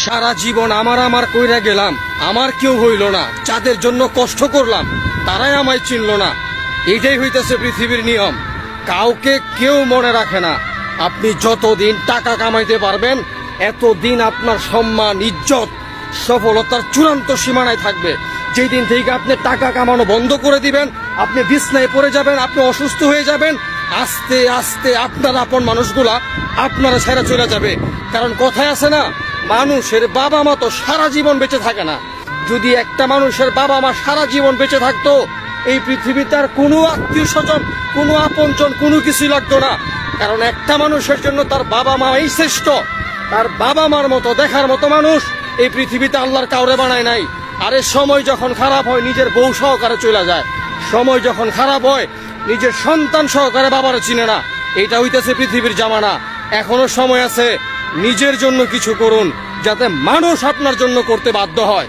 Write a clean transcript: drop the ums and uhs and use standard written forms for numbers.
সারা জীবন আমার কইরা গেলাম, আমার কেউ হইল না। যাদের জন্য কষ্ট করলাম তারাই আমায় চিনল না। এইটাই হইতেছে পৃথিবীর নিয়ম। কাউকে কেউ মনে রাখে না। আপনি যতদিন টাকা কামাইতে পারবেন এতদিন আপনার সম্মান, ইজ্জত, সফলতার চূড়ান্ত সীমানায় থাকবে। যেই দিন থেকে আপনি টাকা কামানো বন্ধ করে দিবেন, আপনি বিছনায় পড়ে যাবেন, আপনি অসুস্থ হয়ে যাবেন, আস্তে আস্তে আপনার আপন মানুষগুলা আপনারা ছেড়ে চলে যাবে। কারণ কথায় আছে না, মানুষের বাবা মা তো সারা জীবন বেঁচে থাকে না। যদি একটা মানুষের বাবা মা সারা জীবন বেঁচে থাকতো, এই পৃথিবীতে আর কোনো আত্মীয় স্বজন, কোনো আপনজন, কোনো কিছুই লাগতো না। কারণ একটা মানুষের জন্য তার বাবা মাই শ্রেষ্ঠ। তার বাবা মার মতো দেখার মতো মানুষ এই পৃথিবীতে আল্লাহর কাউরে বানায় নাই। আরে সময় যখন খারাপ হয় নিজের বউ সহকারে চলে যায়, সময় যখন খারাপ হয় নিজের সন্তান সহকারে বাবারে চিনে না। এইটা হইতেছে পৃথিবীর জামানা। এখনো সময় আছে, নিজের জন্য কিছু করুন যাতে মানুষ আপনার জন্য করতে বাধ্য হয়।